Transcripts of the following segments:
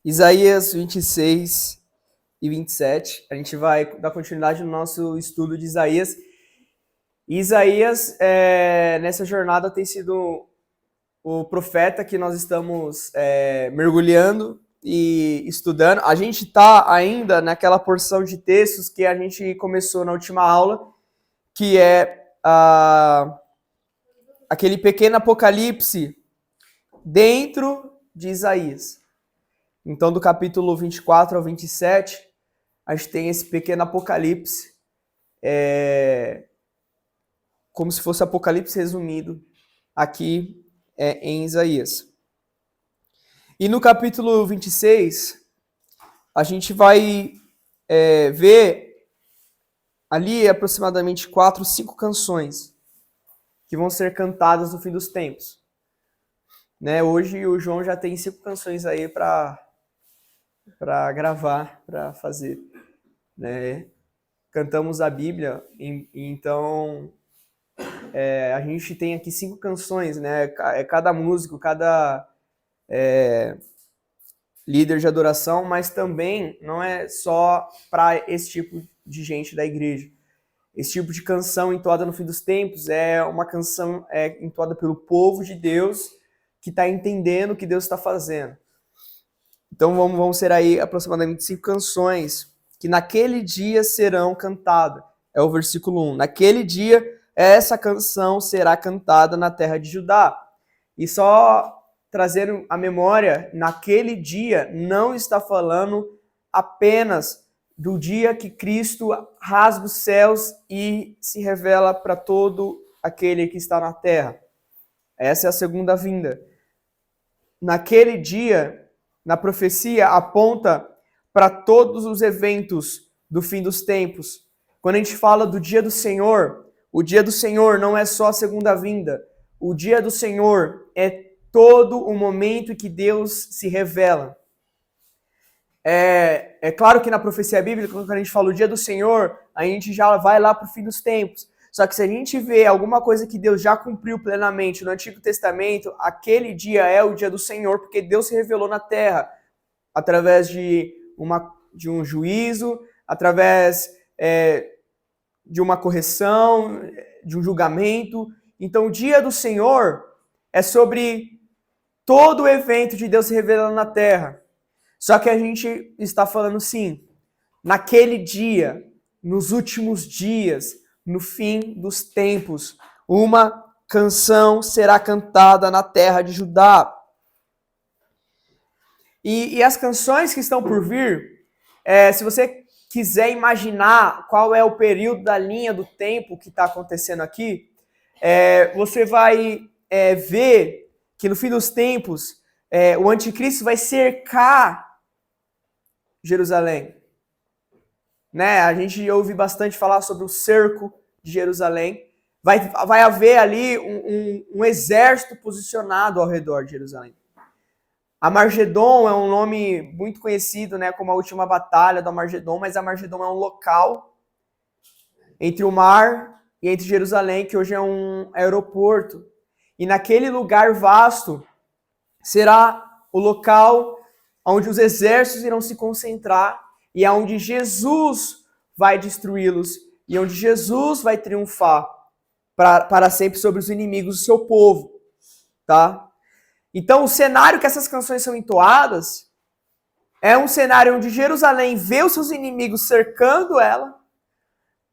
Isaías 26 e 27. A gente vai dar continuidade no nosso estudo de Isaías. E Isaías, nessa jornada, tem sido o profeta que nós estamos mergulhando e estudando. A gente está ainda naquela porção de textos que a gente começou na última aula, que é aquele pequeno apocalipse dentro de Isaías. Então, do capítulo 24 ao 27, a gente tem esse pequeno apocalipse, como se fosse apocalipse resumido aqui em Isaías. E no capítulo 26, a gente vai ver ali aproximadamente 4, 5 canções que vão ser cantadas no fim dos tempos. Né? Hoje o João já tem 5 canções aí para gravar, para fazer. Né? Cantamos a Bíblia, então a gente tem aqui 5 canções, né? Cada músico, cada líder de adoração, mas também não é só para esse tipo de gente da igreja. Esse tipo de canção entoada no fim dos tempos é uma canção entoada pelo povo de Deus que está entendendo o que Deus está fazendo. Então vão ser aí aproximadamente 5 canções que naquele dia serão cantadas. É o versículo 1. Naquele dia, essa canção será cantada na terra de Judá. E só trazer a memória, naquele dia não está falando apenas do dia que Cristo rasga os céus e se revela para todo aquele que está na terra. Essa é a segunda vinda. Naquele dia, na profecia, aponta para todos os eventos do fim dos tempos. Quando a gente fala do dia do Senhor, o dia do Senhor não é só a segunda vinda. O dia do Senhor é todo o momento em que Deus se revela. É claro que na profecia bíblica, quando a gente fala o dia do Senhor, a gente já vai lá para o fim dos tempos. Só que se a gente vê alguma coisa que Deus já cumpriu plenamente no Antigo Testamento, aquele dia é o dia do Senhor, porque Deus se revelou na terra através de um juízo, através de uma correção, de um julgamento. Então, o dia do Senhor é sobre todo o evento de Deus se revelando na terra. Só que a gente está falando sim, naquele dia, nos últimos dias, no fim dos tempos, uma canção será cantada na terra de Judá. E as canções que estão por vir, se você quiser imaginar qual é o período da linha do tempo que está acontecendo aqui, você vai ver que no fim dos tempos, o anticristo vai cercar Jerusalém. Né? A gente ouve bastante falar sobre o cerco de Jerusalém. Vai haver ali um exército posicionado ao redor de Jerusalém. Amargedon é um nome muito conhecido, né, como a última batalha do Amargedon, mas Amargedon é um local entre o mar e entre Jerusalém, que hoje é um aeroporto. E naquele lugar vasto será o local onde os exércitos irão se concentrar e é onde Jesus vai destruí-los e onde Jesus vai triunfar para sempre sobre os inimigos do seu povo, tá? Então, o cenário que essas canções são entoadas é um cenário onde Jerusalém vê os seus inimigos cercando ela,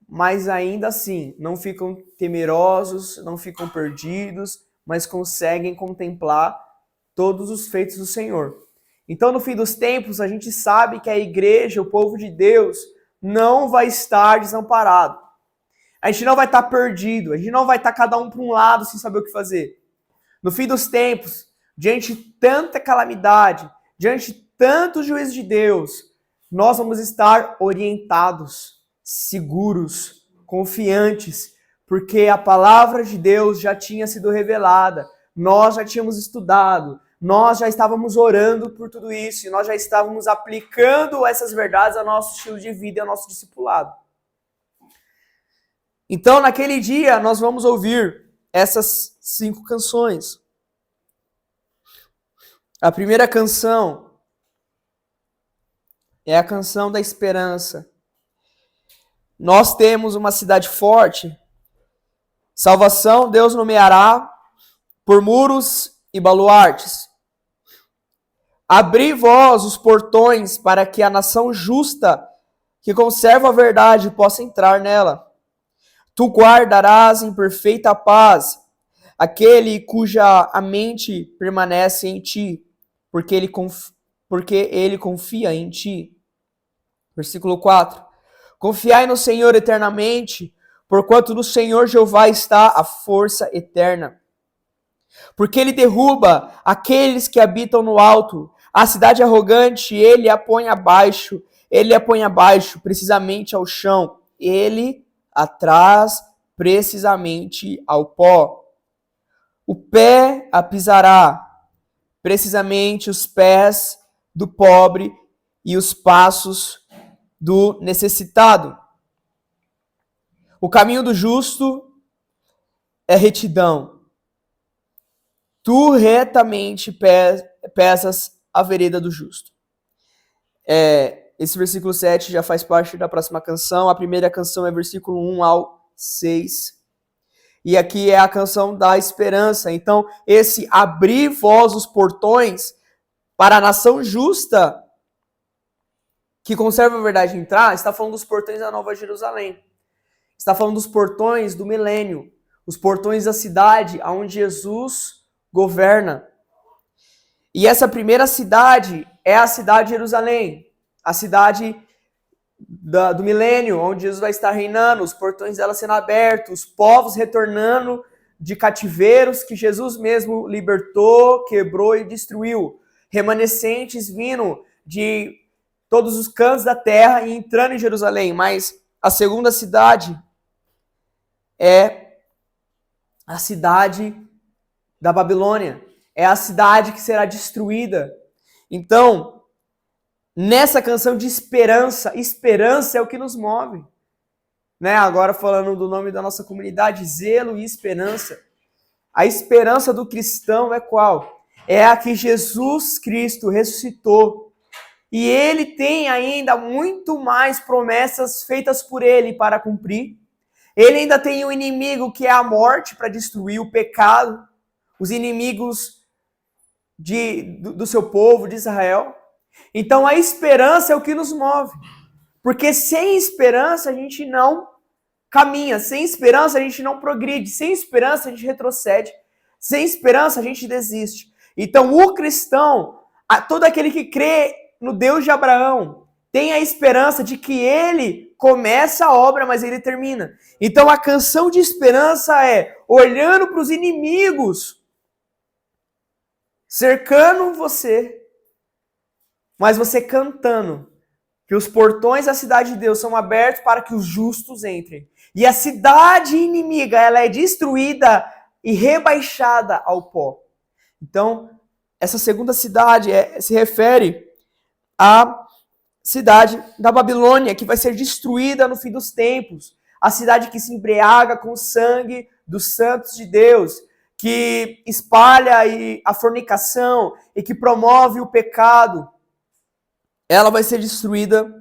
mas ainda assim não ficam temerosos, não ficam perdidos, mas conseguem contemplar todos os feitos do Senhor. Então, no fim dos tempos, a gente sabe que a igreja, o povo de Deus, não vai estar desamparado. A gente não vai estar perdido, a gente não vai estar cada um para um lado sem saber o que fazer. No fim dos tempos, diante de tanta calamidade, diante de tanto juízo de Deus, nós vamos estar orientados, seguros, confiantes, porque a palavra de Deus já tinha sido revelada, nós já tínhamos estudado, nós já estávamos orando por tudo isso e nós já estávamos aplicando essas verdades ao nosso estilo de vida e ao nosso discipulado. Então, naquele dia, nós vamos ouvir essas 5 canções. A primeira canção É a canção da esperança. Nós temos uma cidade forte. Salvação Deus nomeará por muros e baluartes. Abri vós os portões para que a nação justa que conserva a verdade possa entrar nela. Tu guardarás em perfeita paz aquele cuja a mente permanece em ti, porque ele confia em ti. Versículo 4. Confiai no Senhor eternamente, porquanto no Senhor Jeová está a força eterna. Porque ele derruba aqueles que habitam no alto, a cidade arrogante ele a põe abaixo, precisamente ao chão, ele a traz precisamente ao pó. O pé a pisará, precisamente os pés do pobre e os passos do necessitado. O caminho do justo é retidão. Tu retamente pesas a vereda do justo. Esse versículo 7 já faz parte da próxima canção. A primeira canção é versículo 1 ao 6. E aqui é a canção da esperança. Então, esse abrir vós os portões para a nação justa que conserva a verdade entrar, está falando dos portões da Nova Jerusalém. Está falando dos portões do milênio. Os portões da cidade onde Jesus governa. E essa primeira cidade é a cidade de Jerusalém. A cidade do milênio, onde Jesus vai estar reinando, os portões dela sendo abertos, os povos retornando de cativeiros que Jesus mesmo libertou, quebrou e destruiu. Remanescentes vindo de todos os cantos da terra e entrando em Jerusalém. Mas a segunda cidade é a cidade da Babilônia. É a cidade que será destruída. Então, nessa canção de esperança, esperança é o que nos move. Né? Agora falando do nome da nossa comunidade, zelo e esperança. A esperança do cristão é qual? É a que Jesus Cristo ressuscitou. E ele tem ainda muito mais promessas feitas por ele para cumprir. Ele ainda tem um inimigo que é a morte para destruir o pecado, os inimigos do seu povo, de Israel. Então a esperança é o que nos move. Porque sem esperança a gente não caminha, sem esperança a gente não progride, sem esperança a gente retrocede, sem esperança a gente desiste. Então o cristão, todo aquele que crê no Deus de Abraão, tem a esperança de que ele começa a obra, mas ele termina. Então a canção de esperança é olhando para os inimigos, cercando você, mas você cantando que os portões da cidade de Deus são abertos para que os justos entrem. E a cidade inimiga, ela é destruída e rebaixada ao pó. Então, essa segunda cidade se refere à cidade da Babilônia, que vai ser destruída no fim dos tempos. A cidade que se embriaga com o sangue dos santos de Deus, que espalha a fornicação e que promove o pecado. Ela vai ser destruída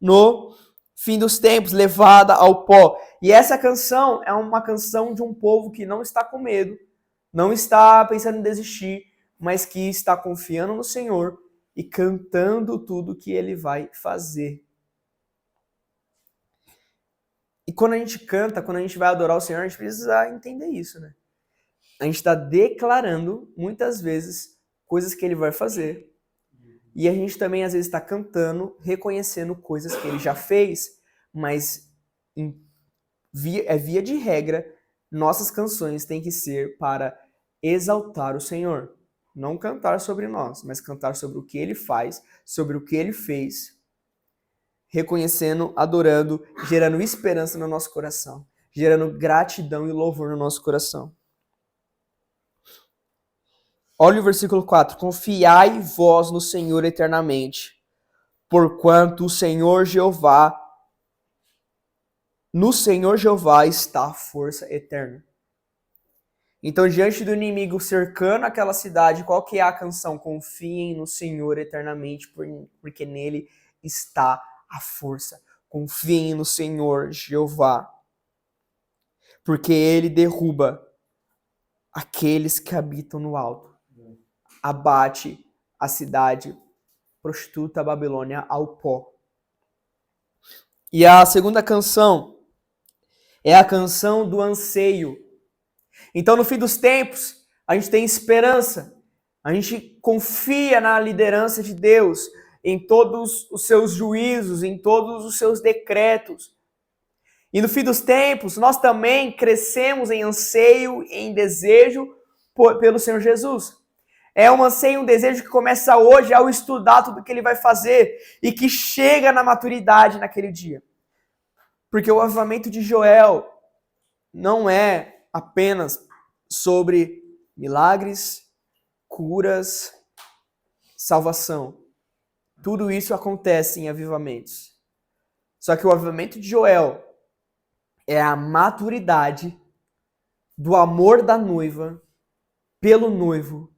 no fim dos tempos, levada ao pó. E essa canção é uma canção de um povo que não está com medo, não está pensando em desistir, mas que está confiando no Senhor e cantando tudo que ele vai fazer. E quando a gente canta, quando a gente vai adorar o Senhor, a gente precisa entender isso, né? A gente está declarando, muitas vezes, coisas que ele vai fazer. E a gente também, às vezes, está cantando, reconhecendo coisas que ele já fez, mas, via de regra, nossas canções têm que ser para exaltar o Senhor. Não cantar sobre nós, mas cantar sobre o que ele faz, sobre o que ele fez, reconhecendo, adorando, gerando esperança no nosso coração, gerando gratidão e louvor no nosso coração. Olha o versículo 4. Confiai vós no Senhor eternamente, porquanto no Senhor Jeová está a força eterna. Então, diante do inimigo cercando aquela cidade, qual que é a canção? Confiem no Senhor eternamente, porque nele está a força. Confiem no Senhor Jeová, porque Ele derruba aqueles que habitam no alto. Abate a cidade prostituta Babilônia ao pó. E a segunda canção é a canção do anseio. Então, no fim dos tempos, a gente tem esperança. A gente confia na liderança de Deus, em todos os seus juízos, em todos os seus decretos. E no fim dos tempos, nós também crescemos em anseio, em desejo pelo Senhor Jesus. É um anseio, um desejo que começa hoje ao estudar tudo que Ele vai fazer e que chega na maturidade naquele dia. Porque o avivamento de Joel não é apenas sobre milagres, curas, salvação. Tudo isso acontece em avivamentos. Só que o avivamento de Joel é a maturidade do amor da noiva pelo noivo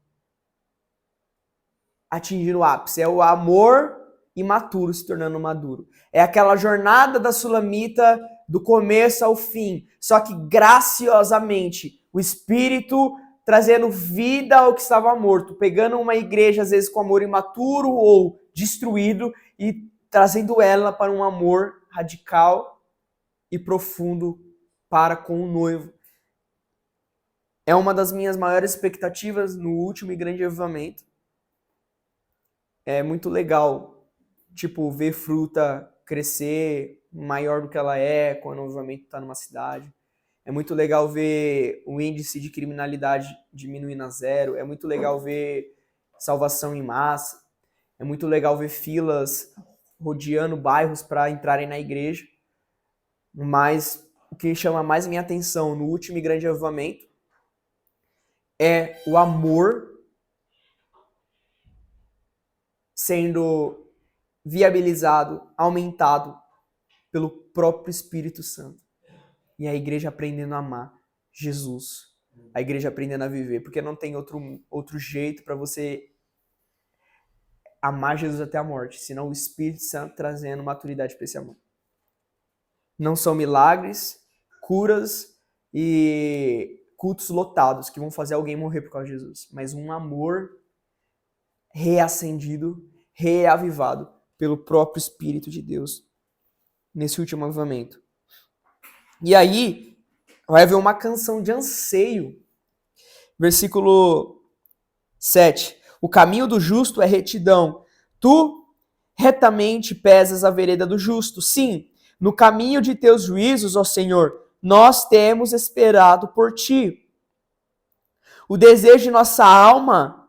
atingindo o ápice. É o amor imaturo se tornando maduro. É aquela jornada da sulamita do começo ao fim. Só que graciosamente, o Espírito trazendo vida ao que estava morto. Pegando uma igreja, às vezes, com amor imaturo ou destruído e trazendo ela para um amor radical e profundo para com o noivo. É uma das minhas maiores expectativas no último e grande avivamento. É muito legal, tipo, ver fruta crescer maior do que ela é quando o avivamento está numa cidade. É muito legal ver o índice de criminalidade diminuindo a zero. É muito legal ver salvação em massa. É muito legal ver filas rodeando bairros para entrarem na igreja. Mas o que chama mais minha atenção no último e grande avivamento é o amor sendo viabilizado, aumentado pelo próprio Espírito Santo. E a igreja aprendendo a amar Jesus. A igreja aprendendo a viver. Porque não tem outro jeito para você amar Jesus até a morte, senão o Espírito Santo trazendo maturidade para esse amor. Não são milagres, curas e cultos lotados que vão fazer alguém morrer por causa de Jesus, mas um amor reacendido, reavivado pelo próprio Espírito de Deus nesse último avivamento. E aí vai haver uma canção de anseio. Versículo 7. O caminho do justo é retidão. Tu retamente pesas a vereda do justo. Sim, no caminho de teus juízos, ó Senhor, nós temos esperado por ti. O desejo de nossa alma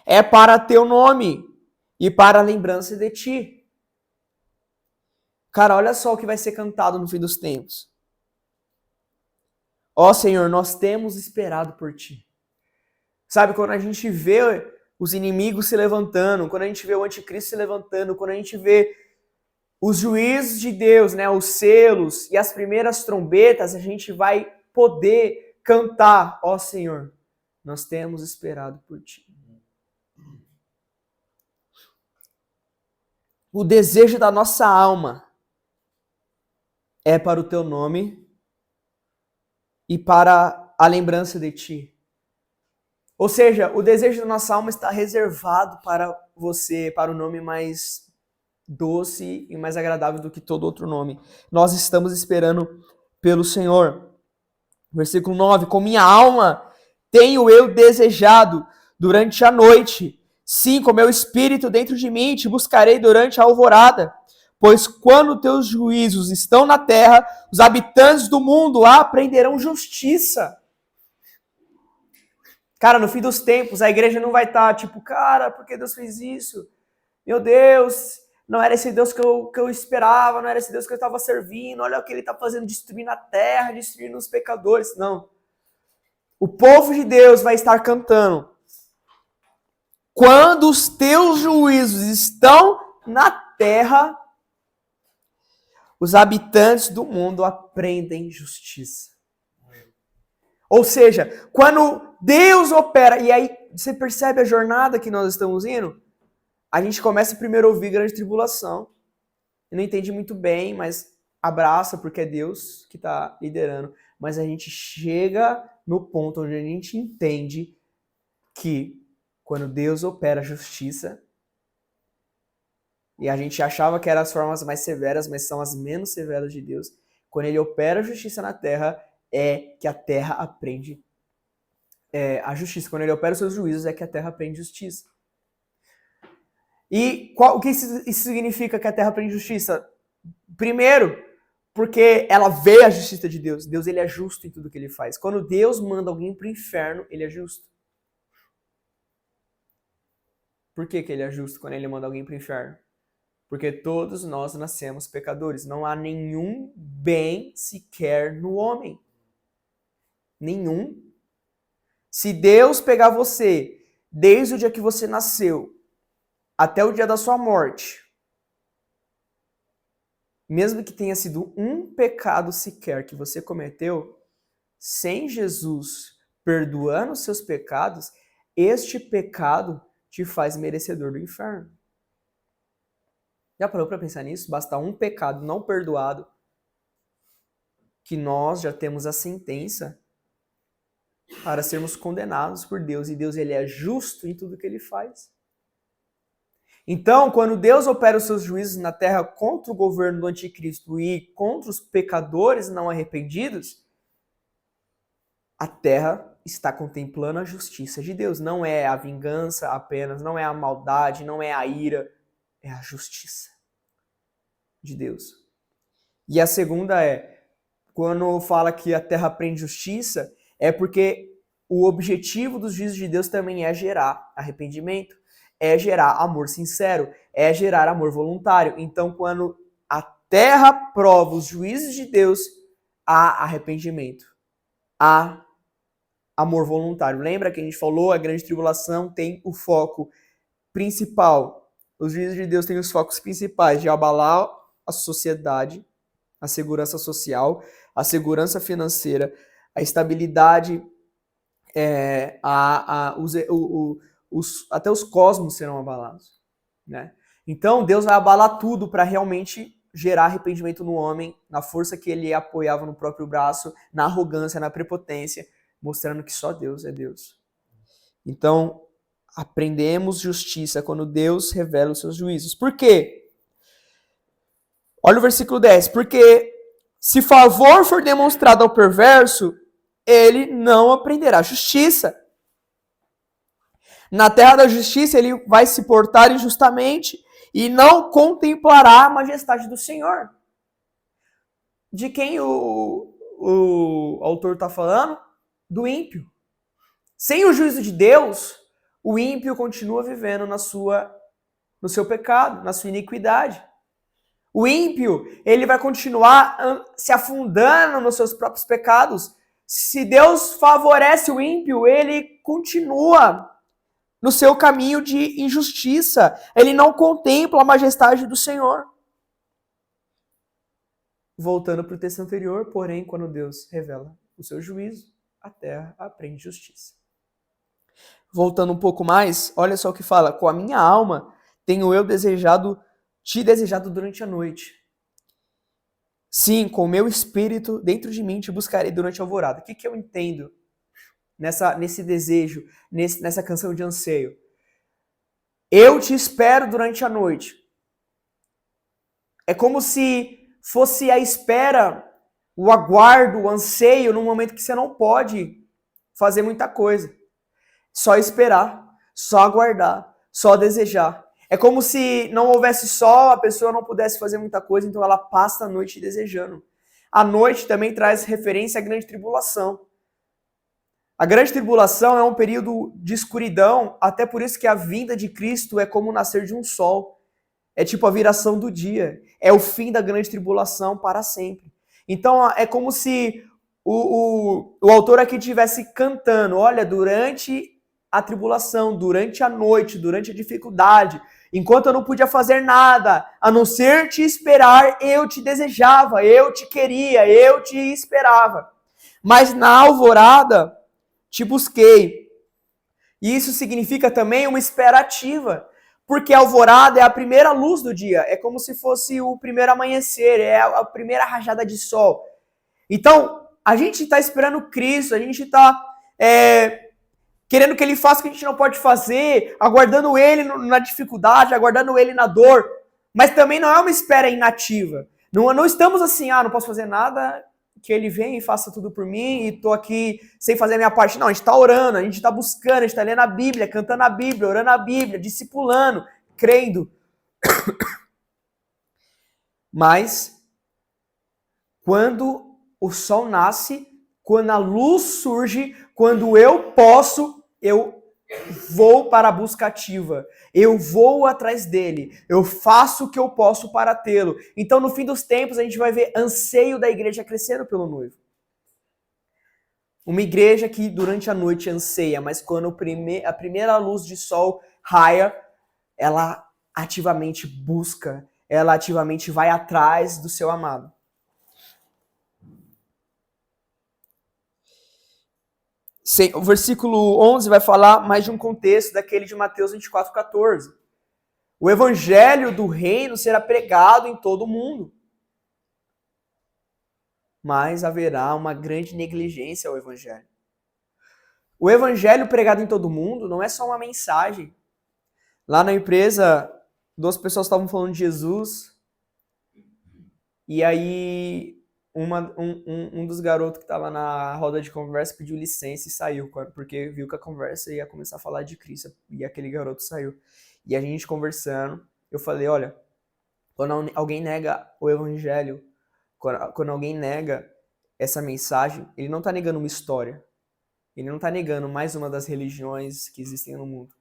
é para teu nome e para a lembrança de ti. Cara, olha só o que vai ser cantado no fim dos tempos. Ó Senhor, nós temos esperado por ti. Sabe, quando a gente vê os inimigos se levantando, quando a gente vê o anticristo se levantando, quando a gente vê os juízos de Deus, né, os selos e as primeiras trombetas, a gente vai poder cantar, ó Senhor, nós temos esperado por ti. O desejo da nossa alma é para o teu nome e para a lembrança de ti. Ou seja, o desejo da nossa alma está reservado para você, para o nome mais doce e mais agradável do que todo outro nome. Nós estamos esperando pelo Senhor. Versículo 9. Com minha alma tenho eu desejado durante a noite. Sim, com meu espírito dentro de mim te buscarei durante a alvorada. Pois quando teus juízos estão na terra, os habitantes do mundo aprenderão justiça. Cara, no fim dos tempos, a igreja não vai estar tipo, cara, por que Deus fez isso? Meu Deus, não era esse Deus que eu esperava, não era esse Deus que eu estava servindo, olha o que ele está fazendo, destruindo a terra, destruindo os pecadores. Não. O povo de Deus vai estar cantando. Quando os teus juízos estão na terra, os habitantes do mundo aprendem justiça. Ou seja, quando Deus opera, e aí você percebe a jornada que nós estamos indo? a gente começa primeiro a ouvir grande tribulação. Eu não entendi muito bem, mas abraça, porque é Deus que está liderando. Mas a gente chega no ponto onde a gente entende que quando Deus opera a justiça, e a gente achava que eram as formas mais severas, mas são as menos severas de Deus, quando ele opera a justiça na terra, é que a terra aprende a justiça. Quando ele opera os seus juízos, é que a terra aprende justiça. E o que isso significa que a terra aprende justiça? Primeiro, porque ela vê a justiça de Deus. Deus, ele é justo em tudo que ele faz. Quando Deus manda alguém para o inferno, ele é justo. Por que ele é justo quando ele manda alguém para o inferno? Porque todos nós nascemos pecadores. Não há nenhum bem sequer no homem. Nenhum. Se Deus pegar você desde o dia que você nasceu até o dia da sua morte, mesmo que tenha sido um pecado sequer que você cometeu, sem Jesus perdoando os seus pecados, este pecado te faz merecedor do inferno. Já parou para pensar nisso? Basta um pecado não perdoado que nós já temos a sentença para sermos condenados por Deus. E Deus, ele é justo em tudo que ele faz. Então, quando Deus opera os seus juízos na terra contra o governo do anticristo e contra os pecadores não arrependidos, a terra está contemplando a justiça de Deus. Não é a vingança apenas, não é a maldade, não é a ira, é a justiça de Deus. E a segunda quando fala que a terra aprende justiça, é porque o objetivo dos juízos de Deus também é gerar arrependimento, é gerar amor sincero, é gerar amor voluntário. Então, quando a terra prova os juízos de Deus, há arrependimento, há amor voluntário. Lembra que a gente falou, a grande tribulação tem o foco principal. Os juízos de Deus têm os focos principais de abalar a sociedade, a segurança social, a segurança financeira, a estabilidade, até os cosmos serão abalados, né? Então Deus vai abalar tudo para realmente gerar arrependimento no homem, na força que ele apoiava no próprio braço, na arrogância, na prepotência, mostrando que só Deus é Deus. Então, aprendemos justiça quando Deus revela os seus juízos. Por quê? Olha o versículo 10. Porque se favor for demonstrado ao perverso, ele não aprenderá justiça. Na terra da justiça, ele vai se portar injustamente e não contemplará a majestade do Senhor. De quem o autor está falando? Do ímpio. Sem o juízo de Deus, o ímpio continua vivendo no seu pecado, na sua iniquidade. O ímpio, ele vai continuar se afundando nos seus próprios pecados. Se Deus favorece o ímpio, ele continua no seu caminho de injustiça. Ele não contempla a majestade do Senhor. Voltando para o texto anterior, porém, quando Deus revela o seu juízo, a terra aprende justiça. Voltando um pouco mais, olha só o que fala. Com a minha alma tenho eu te desejado durante a noite. Sim, com o meu espírito dentro de mim te buscarei durante a alvorada. O que eu entendo nesse desejo, nessa canção de anseio? Eu te espero durante a noite. É como se fosse a espera, o aguardo, o anseio, num momento que você não pode fazer muita coisa. Só esperar, só aguardar, só desejar. É como se não houvesse sol, a pessoa não pudesse fazer muita coisa, então ela passa a noite desejando. A noite também traz referência à grande tribulação. A grande tribulação é um período de escuridão, até por isso que a vinda de Cristo é como o nascer de um sol. É tipo a viração do dia. É o fim da grande tribulação para sempre. Então é como se o autor aqui estivesse cantando, olha, durante a tribulação, durante a noite, durante a dificuldade, enquanto eu não podia fazer nada, a não ser te esperar, eu te desejava, eu te queria, eu te esperava. Mas na alvorada te busquei. E isso significa também uma espera ativa, Porque a alvorada é a primeira luz do dia, é como se fosse o primeiro amanhecer, é a primeira rajada de sol. Então, a gente está esperando Cristo, a gente está querendo que Ele faça o que a gente não pode fazer, aguardando Ele na dificuldade, aguardando Ele na dor, mas também não é uma espera inativa. Não estamos assim, não posso fazer nada, que Ele venha e faça tudo por mim e tô aqui sem fazer a minha parte. Não, a gente está orando, a gente está buscando, a gente está lendo a Bíblia, cantando a Bíblia, orando a Bíblia, discipulando, crendo. Mas, quando o sol nasce, quando a luz surge, quando eu posso, eu vou para a busca ativa. Eu vou atrás dele. Eu faço o que eu posso para tê-lo. Então, no fim dos tempos, a gente vai ver anseio da igreja crescendo pelo noivo. Uma igreja que durante a noite anseia, mas quando a primeira luz de sol raia, ela ativamente busca, ela ativamente vai atrás do seu amado. O versículo 11 vai falar mais de um contexto daquele de Mateus 24:14. O evangelho do reino será pregado em todo o mundo. Mas haverá uma grande negligência ao evangelho. O evangelho pregado em todo mundo não é só uma mensagem. Lá na empresa, 2 pessoas estavam falando de Jesus, e aí um dos garotos que estava na roda de conversa pediu licença e saiu, porque viu que a conversa ia começar a falar de Cristo, e aquele garoto saiu. E a gente conversando, eu falei, olha, quando alguém nega o evangelho, quando alguém nega essa mensagem, ele não está negando uma história, ele não está negando mais uma das religiões que existem no mundo.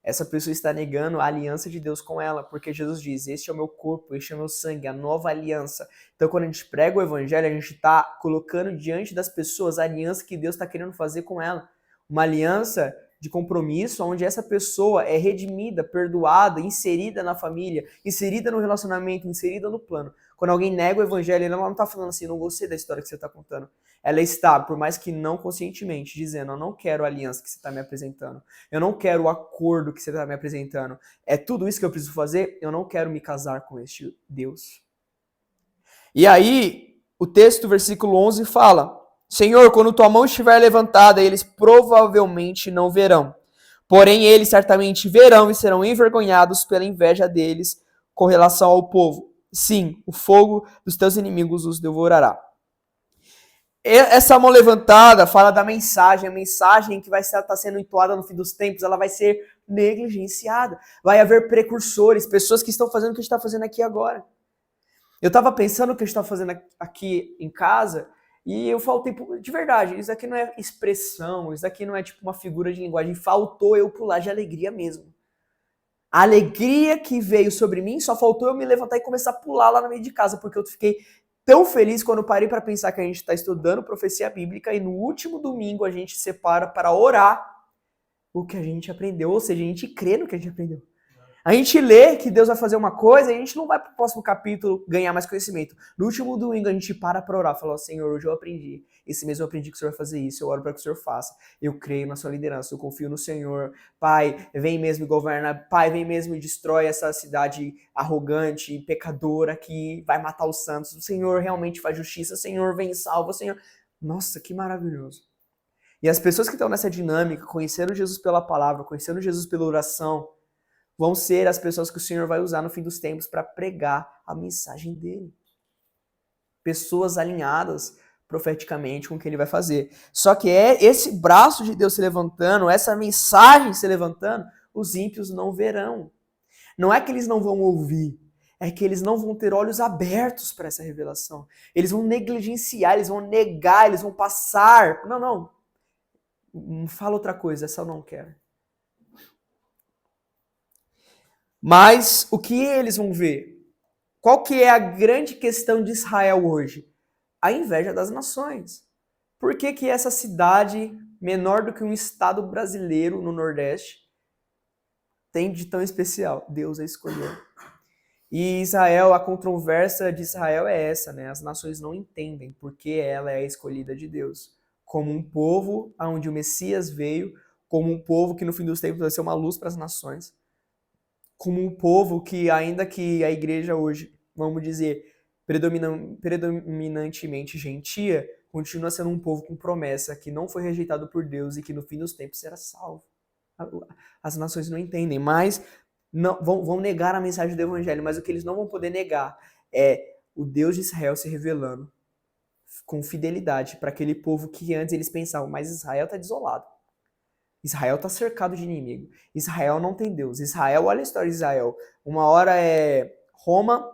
Essa pessoa está negando a aliança de Deus com ela, porque Jesus diz, este é o meu corpo, este é o meu sangue, a nova aliança. Então, quando a gente prega o evangelho, a gente está colocando diante das pessoas a aliança que Deus está querendo fazer com ela. Uma aliança de compromisso, onde essa pessoa é redimida, perdoada, inserida na família, inserida no relacionamento, inserida no plano. Quando alguém nega o evangelho, ela não está falando assim, não gostei da história que você está contando. Ela está, por mais que não conscientemente, dizendo, eu não quero a aliança que você está me apresentando. Eu não quero o acordo que você está me apresentando. É tudo isso que eu preciso fazer? Eu não quero me casar com este Deus. E aí, o texto, versículo 11, fala, Senhor, quando tua mão estiver levantada, eles provavelmente não verão. Porém, eles certamente verão e serão envergonhados pela inveja deles com relação ao povo. Sim, o fogo dos teus inimigos os devorará. Essa mão levantada fala da mensagem, a mensagem que vai estar sendo entoada no fim dos tempos, ela vai ser negligenciada. Vai haver precursores, pessoas que estão fazendo o que a gente está fazendo aqui agora. Eu estava pensando o que a gente está fazendo aqui em casa e eu faltei, de verdade, isso aqui não é expressão, isso aqui não é tipo uma figura de linguagem, faltou eu pular de alegria mesmo. A alegria que veio sobre mim, só faltou eu me levantar e começar a pular lá no meio de casa, porque eu fiquei tão feliz quando eu parei para pensar que a gente está estudando profecia bíblica e no último domingo a gente separa para orar o que a gente aprendeu, ou seja, a gente crê no que a gente aprendeu. A gente lê que Deus vai fazer uma coisa e a gente não vai para o próximo capítulo ganhar mais conhecimento. No último domingo a gente para orar, fala, Senhor, hoje eu aprendi. Esse mês eu aprendi que o Senhor vai fazer isso, eu oro para que o Senhor faça. Eu creio na sua liderança, eu confio no Senhor. Pai, vem mesmo e governa. Pai, vem mesmo e destrói essa cidade arrogante, pecadora que vai matar os santos. O Senhor realmente faz justiça. Senhor, vem e salva. Senhor. Nossa, que maravilhoso. E as pessoas que estão nessa dinâmica, conhecendo Jesus pela palavra, conhecendo Jesus pela oração, vão ser as pessoas que o Senhor vai usar no fim dos tempos para pregar a mensagem dele. Pessoas alinhadas profeticamente com o que ele vai fazer. Só que é esse braço de Deus se levantando, essa mensagem se levantando, os ímpios não verão. Não é que eles não vão ouvir, é que eles não vão ter olhos abertos para essa revelação. Eles vão negligenciar, eles vão negar, eles vão passar. Não fala outra coisa, essa eu não quero. Mas o que eles vão ver? Qual que é a grande questão de Israel hoje? A inveja das nações. Por que que essa cidade, menor do que um estado brasileiro no Nordeste, tem de tão especial? Deus a escolheu. E Israel, a controvérsia de Israel é essa, né? As nações não entendem porque ela é a escolhida de Deus. Como um povo onde o Messias veio, como um povo que no fim dos tempos vai ser uma luz para as nações. como um povo que, ainda que a igreja hoje, vamos dizer, predominantemente gentia, continua sendo um povo com promessa, que não foi rejeitado por Deus e que no fim dos tempos será salvo. As nações não entendem, mas não, vão negar a mensagem do evangelho, mas o que eles não vão poder negar é o Deus de Israel se revelando com fidelidade para aquele povo que antes eles pensavam, mas Israel está desolado. Israel está cercado de inimigo. Israel não tem Deus. Israel, olha a história de Israel. Uma hora é Roma,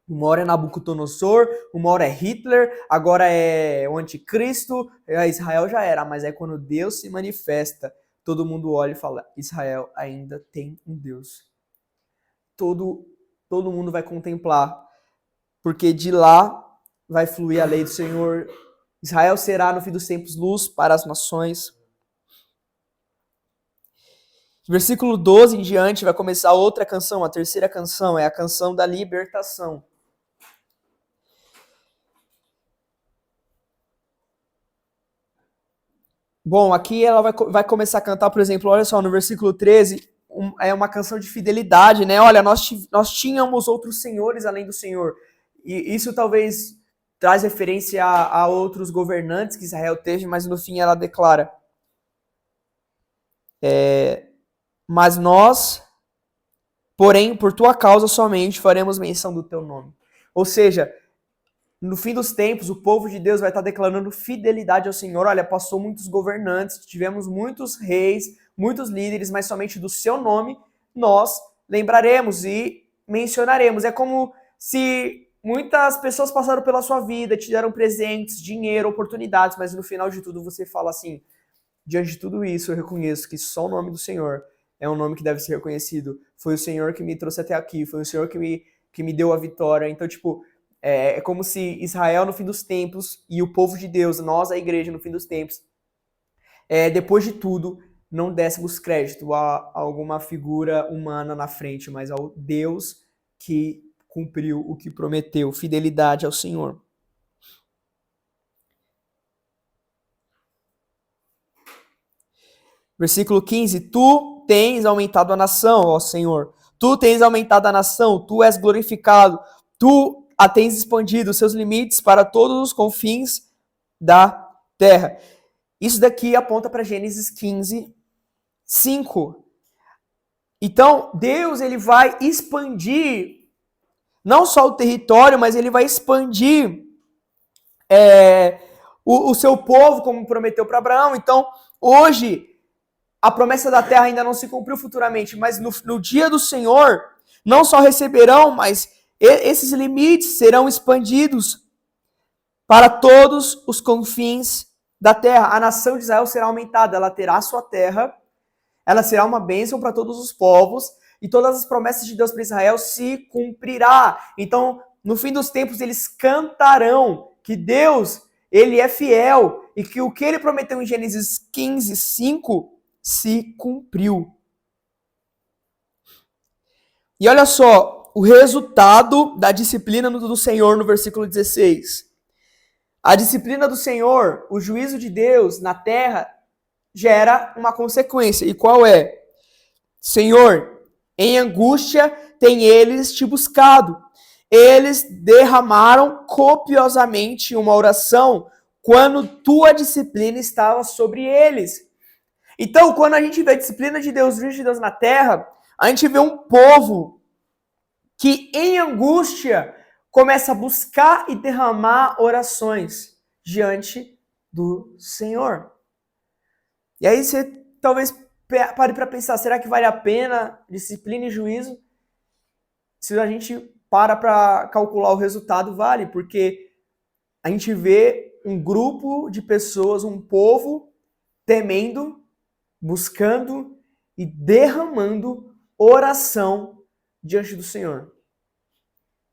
uma hora é Nabucodonosor, uma hora é Hitler, agora é o anticristo. Israel já era, mas é quando Deus se manifesta, todo mundo olha e fala, Israel ainda tem um Deus. Todo mundo vai contemplar, porque de lá vai fluir a lei do Senhor. Israel será no fim dos tempos luz para as nações. Versículo 12 em diante vai começar outra canção, a terceira canção, é a canção da libertação. Bom, aqui ela vai começar a cantar, por exemplo, olha só, no versículo 13, é uma canção de fidelidade, né? Olha, nós tínhamos outros senhores além do Senhor. E isso talvez traz referência a outros governantes que Israel teve, mas no fim ela declara: mas nós, porém, por tua causa somente faremos menção do teu nome. Ou seja, no fim dos tempos, o povo de Deus vai estar declarando fidelidade ao Senhor. Olha, passou muitos governantes, tivemos muitos reis, muitos líderes, mas somente do seu nome nós lembraremos e mencionaremos. É como se muitas pessoas passaram pela sua vida, te deram presentes, dinheiro, oportunidades, mas no final de tudo você fala assim: diante de tudo isso, eu reconheço que só o nome do Senhor é um nome que deve ser reconhecido. Foi o Senhor que me trouxe até aqui, foi o Senhor que me deu a vitória. Então, tipo, é como se Israel no fim dos tempos e o povo de Deus, nós, a igreja, no fim dos tempos, depois de tudo, não dessemos crédito a alguma figura humana na frente, mas ao Deus que cumpriu o que prometeu, fidelidade ao Senhor. Versículo 15, tu tens aumentado a nação, ó Senhor. Tu tens aumentado a nação, tu és glorificado, tu a tens expandido seus limites para todos os confins da terra. Isso daqui aponta para Gênesis 15, 5. Então, Deus ele vai expandir não só o território, mas ele vai expandir o seu povo, como prometeu para Abraão. Então, hoje, a promessa da terra ainda não se cumpriu futuramente, mas no dia do Senhor, não só receberão, mas esses limites serão expandidos para todos os confins da terra. A nação de Israel será aumentada, ela terá sua terra, ela será uma bênção para todos os povos, e todas as promessas de Deus para Israel se cumprirá. Então, no fim dos tempos, eles cantarão que Deus, ele é fiel, e que o que ele prometeu em Gênesis 15, 5, se cumpriu. E olha só, o resultado da disciplina do Senhor no versículo 16. A disciplina do Senhor, o juízo de Deus na terra, gera uma consequência. E qual é? Senhor, em angústia tem eles te buscado. Eles derramaram copiosamente uma oração quando tua disciplina estava sobre eles. Então, quando a gente vê a disciplina de Deus, o juízo de Deus na terra, a gente vê um povo que em angústia começa a buscar e derramar orações diante do Senhor. E aí você talvez pare para pensar, será que vale a pena disciplina e juízo? Se a gente para calcular o resultado, vale, porque a gente vê um grupo de pessoas, um povo temendo, buscando e derramando oração diante do Senhor.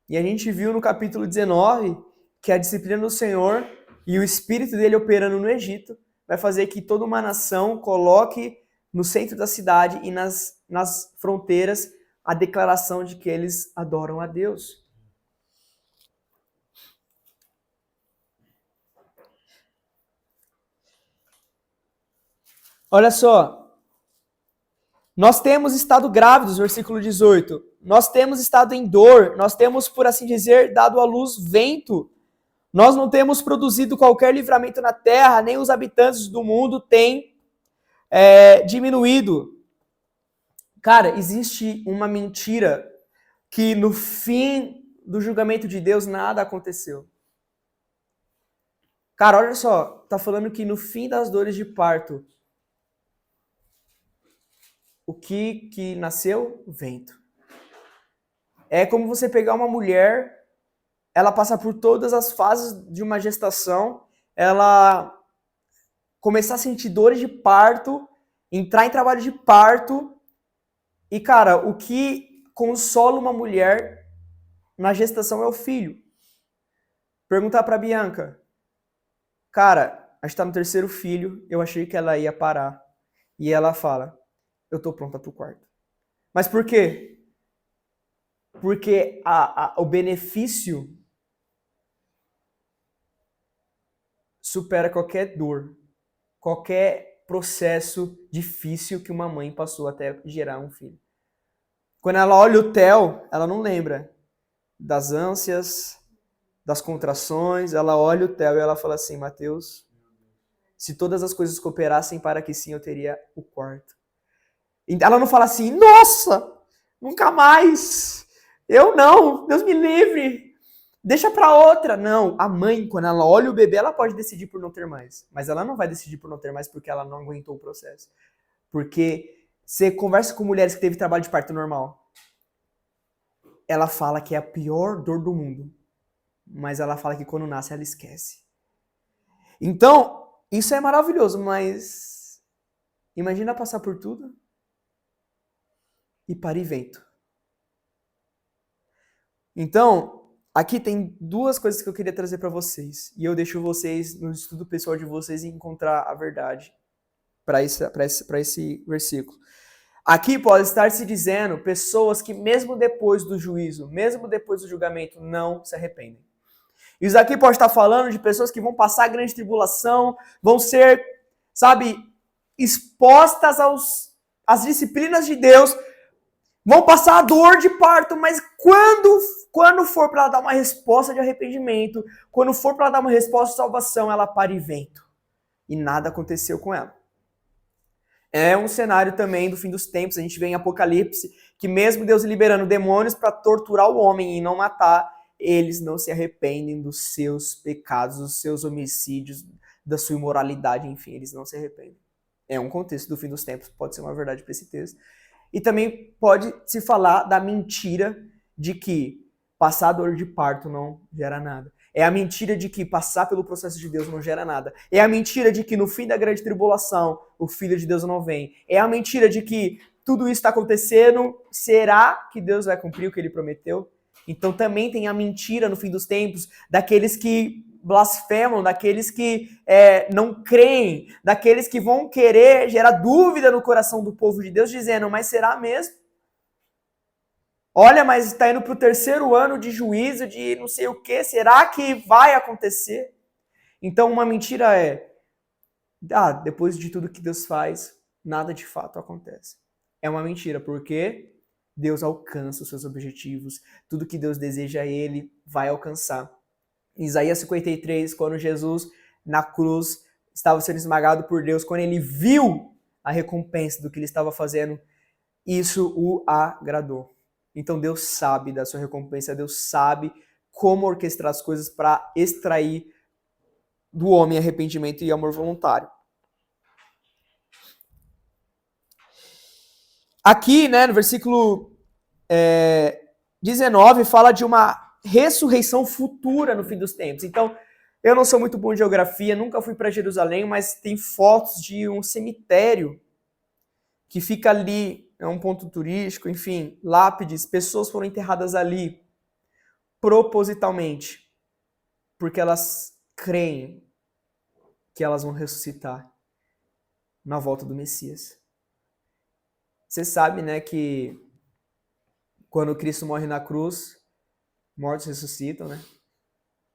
E a gente viu no capítulo 19 que a disciplina do Senhor e o espírito dele operando no Egito vai fazer que toda uma nação coloque no centro da cidade e nas fronteiras a declaração de que eles adoram a Deus. Olha só, Nós temos estado grávidos, versículo 18. Nós temos estado em dor. Nós temos, por assim dizer, dado à luz vento. Nós não temos produzido qualquer livramento na terra, nem os habitantes do mundo têm diminuído. Cara, existe uma mentira que no fim do julgamento de Deus nada aconteceu. Cara, olha só, tá falando que no fim das dores de parto, o que nasceu? Vento. É como você pegar uma mulher, ela passa por todas as fases de uma gestação, ela começar a sentir dores de parto, entrar em trabalho de parto, e cara, o que consola uma mulher na gestação é o filho. Perguntar pra Bianca, cara, a gente tá no terceiro filho, eu achei que ela ia parar. E ela fala, eu tô pronta pro quarto. Mas por quê? Porque o benefício supera qualquer dor, qualquer processo difícil que uma mãe passou até gerar um filho. Quando ela olha o Theo, ela não lembra das ânsias, das contrações, ela olha o Theo e ela fala assim, Mateus, se todas as coisas cooperassem para que sim, eu teria o quarto. Ela não fala assim, nossa, nunca mais, eu não, Deus me livre, deixa pra outra. Não, a mãe, quando ela olha o bebê, ela pode decidir por não ter mais, mas ela não vai decidir por não ter mais porque ela não aguentou o processo. Porque você conversa com mulheres que teve trabalho de parto normal, ela fala que é a pior dor do mundo, mas ela fala que quando nasce ela esquece. Então, isso é maravilhoso, mas imagina passar por tudo e parir vento. Então, aqui tem duas coisas que eu queria trazer para vocês. E eu deixo vocês, no estudo pessoal de vocês, encontrar a verdade para esse versículo. Aqui pode estar se dizendo pessoas que mesmo depois do juízo, mesmo depois do julgamento, não se arrependem. Isso aqui pode estar falando de pessoas que vão passar a grande tribulação, vão ser, sabe, expostas às disciplinas de Deus, vão passar a dor de parto, mas quando for para dar uma resposta de arrependimento, quando for para dar uma resposta de salvação, ela para e vento. E nada aconteceu com ela. É um cenário também do fim dos tempos, a gente vê em Apocalipse, que mesmo Deus liberando demônios para torturar o homem e não matar, eles não se arrependem dos seus pecados, dos seus homicídios, da sua imoralidade, enfim, eles não se arrependem. É um contexto do fim dos tempos, pode ser uma verdade para esse texto. E também pode se falar da mentira de que passar dor de parto não gera nada. É a mentira de que passar pelo processo de Deus não gera nada. É a mentira de que no fim da grande tribulação o Filho de Deus não vem. É a mentira de que tudo isso está acontecendo. Será que Deus vai cumprir o que ele prometeu? Então também tem a mentira no fim dos tempos daqueles que blasfemam, daqueles que não creem, daqueles que vão querer gerar dúvida no coração do povo de Deus, dizendo, mas será mesmo? Olha, mas está indo para o terceiro ano de juízo, de não sei o que, será que vai acontecer? Então uma mentira depois de tudo que Deus faz, nada de fato acontece. É uma mentira, porque Deus alcança os seus objetivos, tudo que Deus deseja a ele vai alcançar. Em Isaías 53, quando Jesus na cruz estava sendo esmagado por Deus, quando ele viu a recompensa do que ele estava fazendo, isso o agradou. Então Deus sabe da sua recompensa, Deus sabe como orquestrar as coisas para extrair do homem arrependimento e amor voluntário. Aqui, né, no versículo 19, fala de uma ressurreição futura no fim dos tempos. Então, eu não sou muito bom em geografia, nunca fui para Jerusalém, mas tem fotos de um cemitério que fica ali, é um ponto turístico, enfim, lápides, pessoas foram enterradas ali propositalmente, porque elas creem que elas vão ressuscitar na volta do Messias. Você sabe, né, que quando Cristo morre na cruz, mortos ressuscitam, né?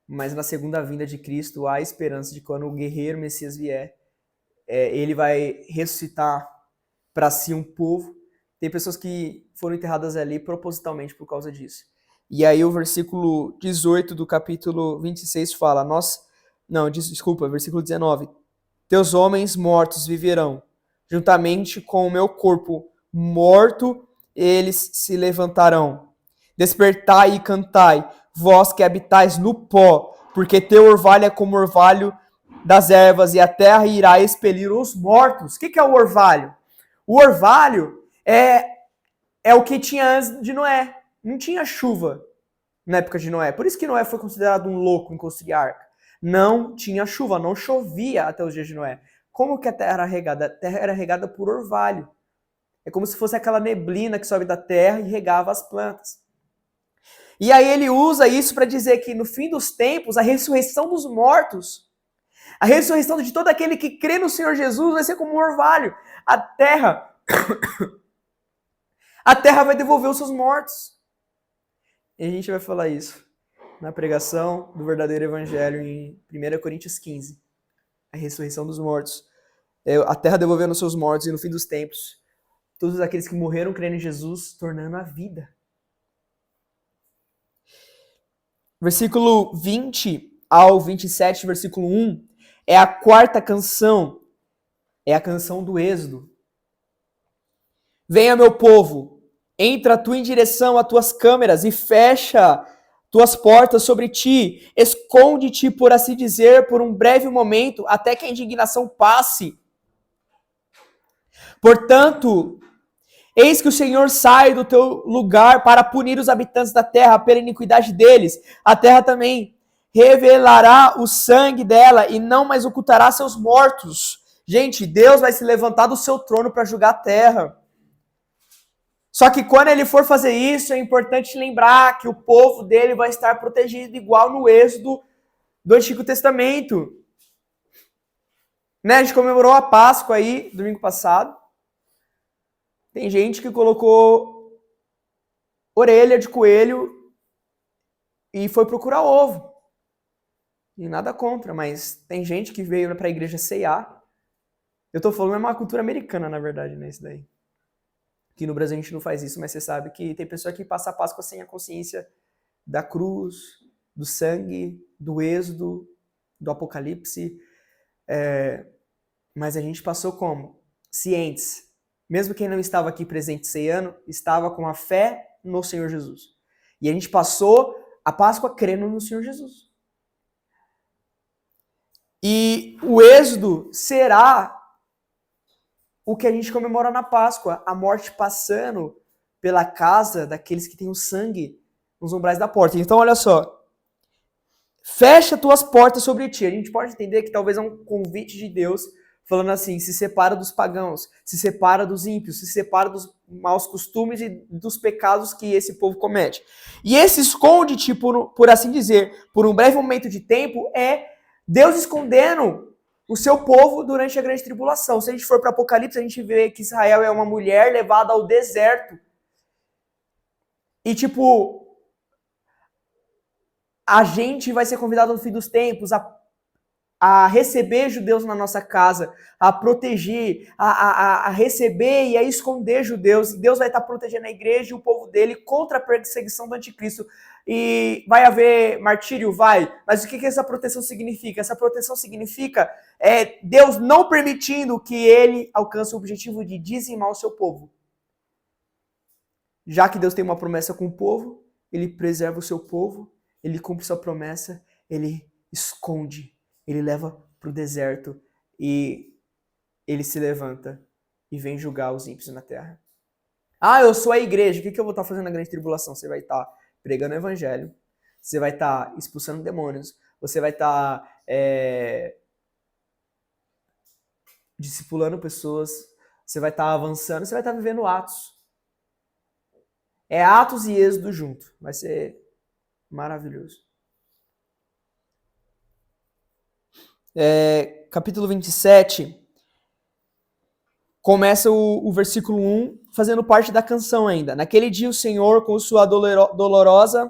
Mas na segunda vinda de Cristo há esperança de quando o guerreiro Messias vier, ele vai ressuscitar para si um povo, Tem pessoas que foram enterradas ali propositalmente por causa disso. E aí o versículo 18 do capítulo 26 fala, versículo 19. Teus homens mortos viverão, juntamente com o meu corpo morto, eles se levantarão. Despertai e cantai, vós que habitais no pó, porque teu orvalho é como o orvalho das ervas, e a terra irá expelir os mortos. O que é o orvalho? O orvalho é o que tinha antes de Noé. Não tinha chuva na época de Noé. Por isso que Noé foi considerado um louco em construir a arca. Não tinha chuva, não chovia até os dias de Noé. Como que a terra era regada? A terra era regada por orvalho. É como se fosse aquela neblina que sobe da terra e regava as plantas. E aí ele usa isso para dizer que no fim dos tempos, a ressurreição dos mortos, a ressurreição de todo aquele que crê no Senhor Jesus vai ser como um orvalho. A terra vai devolver os seus mortos. E a gente vai falar isso na pregação do verdadeiro evangelho em 1 Coríntios 15. A ressurreição dos mortos. A terra devolvendo os seus mortos e no fim dos tempos, todos aqueles que morreram crendo em Jesus, tornando a vida. Versículo 20 ao 27, versículo 1, é a quarta canção. É a canção do Êxodo. Venha, meu povo, entra tu em direção às tuas câmeras e fecha tuas portas sobre ti. Esconde-te, por assim dizer, por um breve momento, até que a indignação passe. Portanto, eis que o Senhor sai do teu lugar para punir os habitantes da terra pela iniquidade deles. A terra também revelará o sangue dela e não mais ocultará seus mortos. Gente, Deus vai se levantar do seu trono para julgar a terra. Só que quando ele for fazer isso, é importante lembrar que o povo dele vai estar protegido igual no Êxodo do Antigo Testamento. Né? A gente comemorou a Páscoa aí, domingo passado. Tem gente que colocou orelha de coelho e foi procurar ovo. E nada contra, mas tem gente que veio para a igreja ceiar. Eu tô falando, é uma cultura americana, na verdade, né, isso daí. Que no Brasil a gente não faz isso, mas você sabe que tem pessoa que passa a Páscoa sem a consciência da cruz, do sangue, do Êxodo, do Apocalipse. Mas a gente passou como? Cientes. Mesmo quem não estava aqui presente ceiano, estava com a fé no Senhor Jesus. E a gente passou a Páscoa crendo no Senhor Jesus. E o Êxodo será o que a gente comemora na Páscoa, a morte passando pela casa daqueles que têm o sangue nos umbrais da porta. Então, olha só. Fecha tuas portas sobre ti. A gente pode entender que talvez é um convite de Deus falando assim, se separa dos pagãos, se separa dos ímpios, se separa dos maus costumes e dos pecados que esse povo comete. E esse esconde-te, por assim dizer, por um breve momento de tempo, é Deus escondendo o seu povo durante a grande tribulação. Se a gente for para Apocalipse, a gente vê que Israel é uma mulher levada ao deserto. E a gente vai ser convidado no fim dos tempos a receber judeus na nossa casa, a proteger, a receber e a esconder judeus. Deus vai estar protegendo a igreja e o povo dele contra a perseguição do anticristo. E vai haver martírio? Vai. Mas o que essa proteção significa? Essa proteção significa Deus não permitindo que ele alcance o objetivo de dizimar o seu povo. Já que Deus tem uma promessa com o povo, ele preserva o seu povo, ele cumpre sua promessa, ele esconde. Ele leva para o deserto e ele se levanta e vem julgar os ímpios na terra. Ah, eu sou a igreja. O que eu vou estar fazendo na grande tribulação? Você vai estar pregando o evangelho. Você vai estar expulsando demônios. Você vai estar discipulando pessoas. Você vai estar avançando. Você vai estar vivendo Atos. É Atos e Êxodo junto. Vai ser maravilhoso. Capítulo 27, começa o versículo 1, fazendo parte da canção ainda. Naquele dia o Senhor, com sua dolorosa,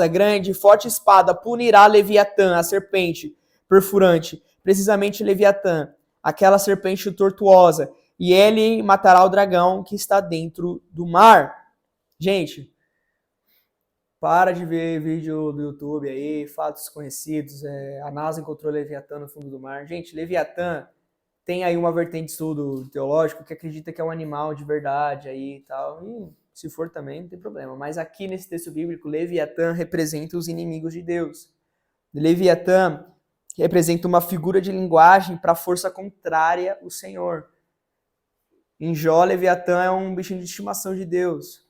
grande e forte espada, punirá Leviatã, a serpente perfurante, precisamente Leviatã, aquela serpente tortuosa, e ele matará o dragão que está dentro do mar. Gente, para de ver vídeo do YouTube aí, fatos conhecidos, a NASA encontrou Leviatã no fundo do mar. Gente, Leviatã tem aí uma vertente de estudo teológico que acredita que é um animal de verdade aí e tal. E se for também, não tem problema. Mas aqui nesse texto bíblico, Leviatã representa os inimigos de Deus. Leviatã representa uma figura de linguagem para a força contrária ao Senhor. Em Jó, Leviatã é um bichinho de estimação de Deus.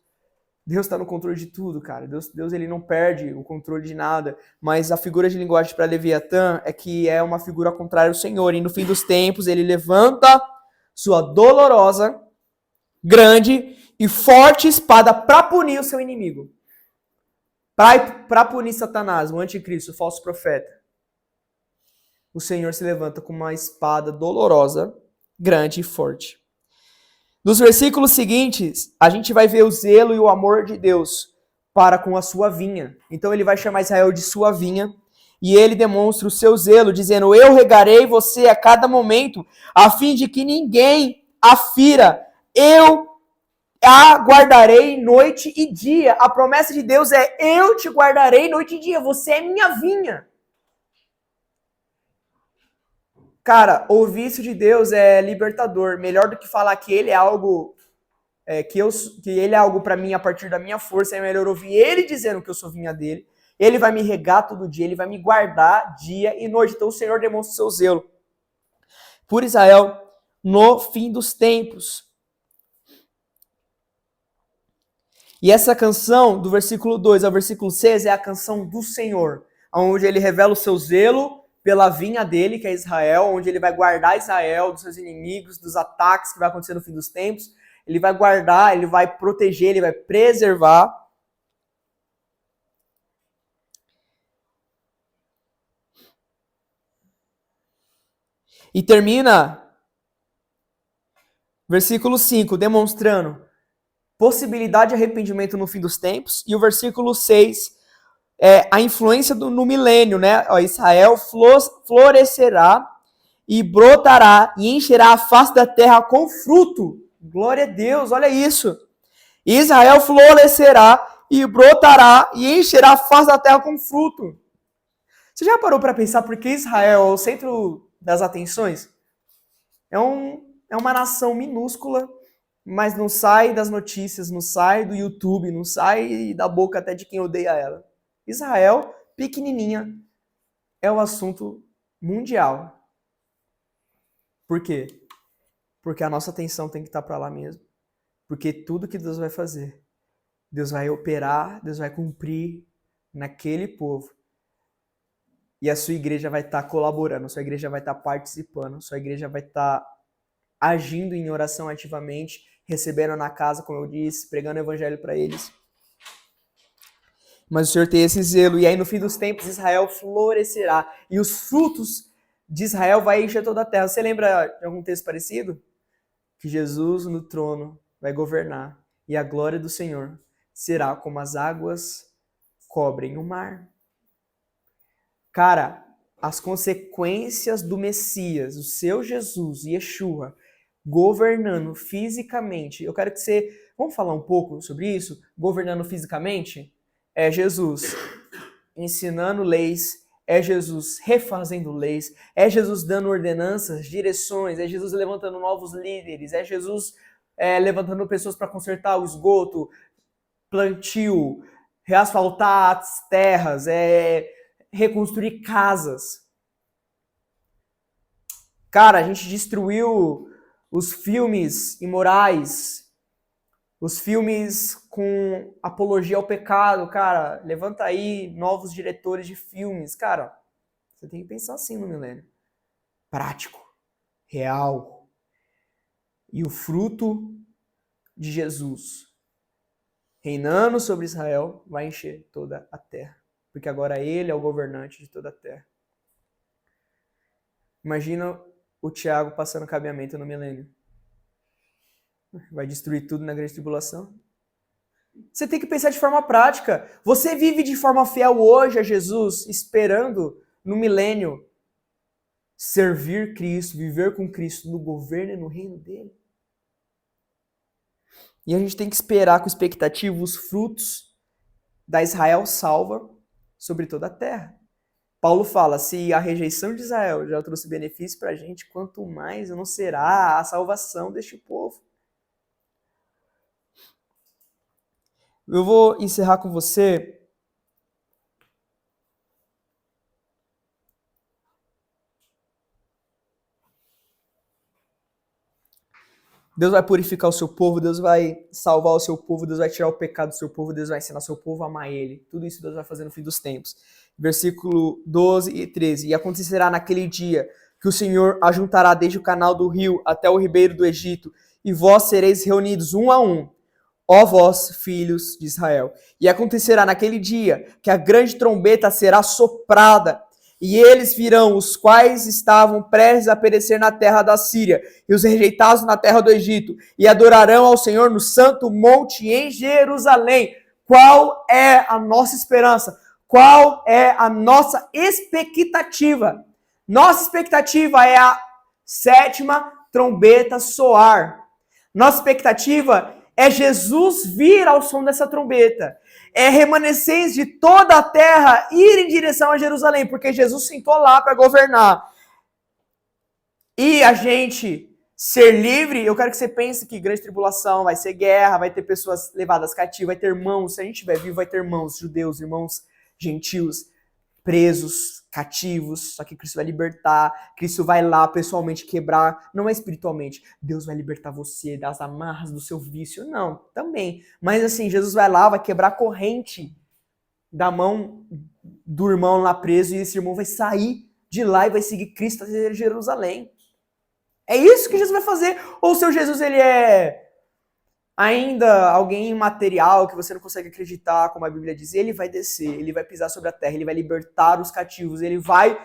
Deus está no controle de tudo, cara. Deus ele não perde o controle de nada. Mas a figura de linguagem para Leviatã é que é uma figura contrária ao Senhor. E no fim dos tempos, ele levanta sua dolorosa, grande e forte espada para punir o seu inimigo. Para punir Satanás, o anticristo, o falso profeta. O Senhor se levanta com uma espada dolorosa, grande e forte. Nos versículos seguintes, a gente vai ver o zelo e o amor de Deus para com a sua vinha. Então ele vai chamar Israel de sua vinha, e ele demonstra o seu zelo, dizendo: eu regarei você a cada momento, a fim de que ninguém a fira. Eu a guardarei noite e dia. A promessa de Deus é: eu te guardarei noite e dia, você é minha vinha. Cara, ouvir isso de Deus é libertador. Melhor do que falar que ele é algo que ele é algo para mim a partir da minha força. É melhor ouvir ele dizendo que eu sou vinha dele. Ele vai me regar todo dia, ele vai me guardar dia e noite. Então o Senhor demonstra o seu zelo por Israel no fim dos tempos. E essa canção, do versículo 2 ao versículo 6, é a canção do Senhor, onde ele revela o seu zelo pela vinha dele, que é Israel, onde ele vai guardar Israel dos seus inimigos, dos ataques que vai acontecer no fim dos tempos. Ele vai guardar, ele vai proteger, ele vai preservar. E termina, versículo 5, demonstrando possibilidade de arrependimento no fim dos tempos. E o versículo 6, a influência no milênio, né? Israel florescerá e brotará e encherá a face da terra com fruto. Glória a Deus, olha isso. Israel florescerá e brotará e encherá a face da terra com fruto. Você já parou para pensar por que Israel é o centro das atenções? É uma nação minúscula, mas não sai das notícias, não sai do YouTube, não sai da boca até de quem odeia ela. Israel, pequenininha, é o assunto mundial. Por quê? Porque a nossa atenção tem que estar para lá mesmo. Porque tudo que Deus vai fazer, Deus vai operar, Deus vai cumprir naquele povo. E a sua igreja vai estar colaborando, a sua igreja vai estar participando, a sua igreja vai estar agindo em oração ativamente, recebendo na casa, como eu disse, pregando o evangelho para eles. Mas o Senhor tem esse zelo, e aí no fim dos tempos Israel florescerá, e os frutos de Israel vai encher toda a terra. Você lembra de algum texto parecido? Que Jesus no trono vai governar, e a glória do Senhor será como as águas cobrem o mar. Cara, as consequências do Messias, o seu Jesus, Yeshua, governando fisicamente. Eu quero que você... Vamos falar um pouco sobre isso? Governando fisicamente? É Jesus ensinando leis, é Jesus refazendo leis, é Jesus dando ordenanças, direções, é Jesus levantando novos líderes, é Jesus levantando pessoas para consertar o esgoto, plantio, reasfaltar as terras, reconstruir casas. Cara, a gente destruiu os filmes imorais, os filmes com apologia ao pecado. Cara, levanta aí novos diretores de filmes. Cara, você tem que pensar assim no milênio. Prático, real. E o fruto de Jesus reinando sobre Israel vai encher toda a terra. Porque agora ele é o governante de toda a terra. Imagina o Tiago passando cabeamento no milênio. Vai destruir tudo na grande tribulação. Você tem que pensar de forma prática. Você vive de forma fiel hoje a Jesus, esperando no milênio servir Cristo, viver com Cristo no governo e no reino dele. E a gente tem que esperar com expectativa os frutos da Israel salva sobre toda a terra. Paulo fala, se a rejeição de Israel já trouxe benefício para a gente, quanto mais não será a salvação deste povo. Eu vou encerrar com você Deus vai purificar o seu povo, Deus vai salvar o seu povo, Deus vai tirar o pecado do seu povo, Deus vai ensinar o seu povo a amar ele. Tudo isso Deus vai fazer no fim dos tempos. Versículo 12 e 13. E acontecerá naquele dia que o Senhor ajuntará desde o canal do rio até o ribeiro do Egito, e vós sereis reunidos um a um, ó vós, filhos de Israel. E acontecerá naquele dia que a grande trombeta será soprada, e eles virão, os quais estavam prestes a perecer na terra da Síria, e os rejeitados na terra do Egito, e adorarão ao Senhor no santo monte em Jerusalém. Qual é a nossa esperança? Qual é a nossa expectativa? Nossa expectativa é a 7ª trombeta soar. Nossa expectativa é Jesus vir ao som dessa trombeta. É remanescentes de toda a terra ir em direção a Jerusalém, porque Jesus sentou lá para governar. E a gente ser livre, eu quero que você pense que grande tribulação, vai ser guerra, vai ter pessoas levadas cativas, vai ter irmãos, se a gente estiver vivo, vai ter irmãos judeus, irmãos gentios, presos, cativos, só que Cristo vai libertar, Cristo vai lá pessoalmente quebrar, não é espiritualmente, Deus vai libertar você das amarras do seu vício, não, também, mas assim, Jesus vai lá, vai quebrar a corrente da mão do irmão lá preso, e esse irmão vai sair de lá e vai seguir Cristo até Jerusalém. É isso que Jesus vai fazer, ou o seu Jesus, ele é ainda alguém imaterial que você não consegue acreditar, como a Bíblia diz, ele vai descer, ele vai pisar sobre a terra, ele vai libertar os cativos, ele vai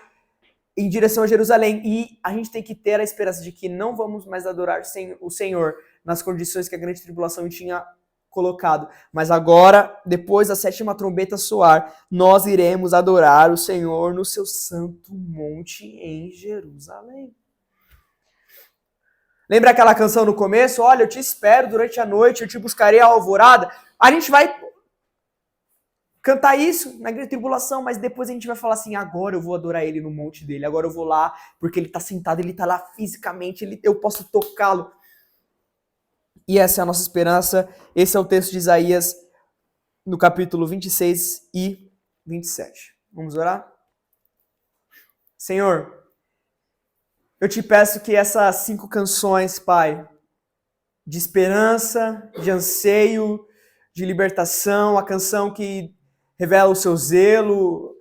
em direção a Jerusalém. E a gente tem que ter a esperança de que não vamos mais adorar o Senhor nas condições que a grande tribulação tinha colocado. Mas agora, depois da 7ª trombeta soar, nós iremos adorar o Senhor no seu santo monte em Jerusalém. Lembra aquela canção no começo? Olha, eu te espero durante a noite, eu te buscarei à alvorada. A gente vai cantar isso na grande tribulação, mas depois a gente vai falar assim, agora eu vou adorar ele no monte dele, agora eu vou lá, porque ele está sentado, ele está lá fisicamente, eu posso tocá-lo. E essa é a nossa esperança. Esse é o texto de Isaías, no capítulo 26 e 27. Vamos orar? Senhor, eu te peço que essas 5 canções, Pai, de esperança, de anseio, de libertação, a canção que revela o seu zelo,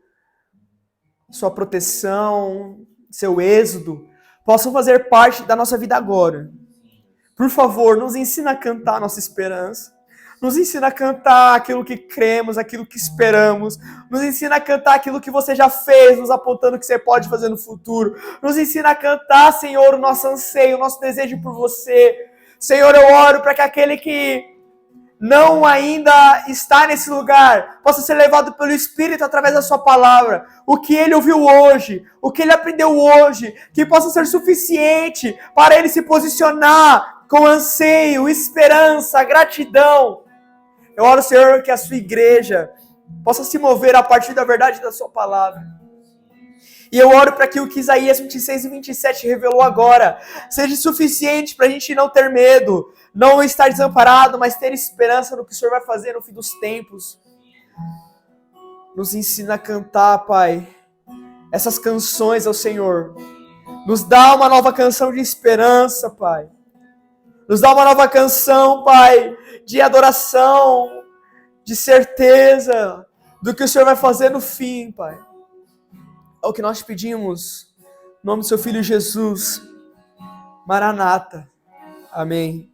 sua proteção, seu êxodo, possam fazer parte da nossa vida agora. Por favor, nos ensina a cantar a nossa esperança. Nos ensina a cantar aquilo que cremos, aquilo que esperamos. Nos ensina a cantar aquilo que você já fez, nos apontando o que você pode fazer no futuro. Nos ensina a cantar, Senhor, o nosso anseio, o nosso desejo por você. Senhor, eu oro para que aquele que não ainda está nesse lugar possa ser levado pelo Espírito através da sua palavra. O que ele ouviu hoje, o que ele aprendeu hoje, que possa ser suficiente para ele se posicionar com anseio, esperança, gratidão. Eu oro, Senhor, que a sua igreja possa se mover a partir da verdade da sua palavra. E eu oro para que o que Isaías 26 e 27 revelou agora seja suficiente para a gente não ter medo, não estar desamparado, mas ter esperança no que o Senhor vai fazer no fim dos tempos. Nos ensina a cantar, Pai, essas canções ao Senhor. Nos dá uma nova canção de esperança, Pai. Nos dá uma nova canção, Pai, de adoração, de certeza do que o Senhor vai fazer no fim, Pai. É o que nós pedimos, em nome do seu Filho Jesus. Maranata. Amém.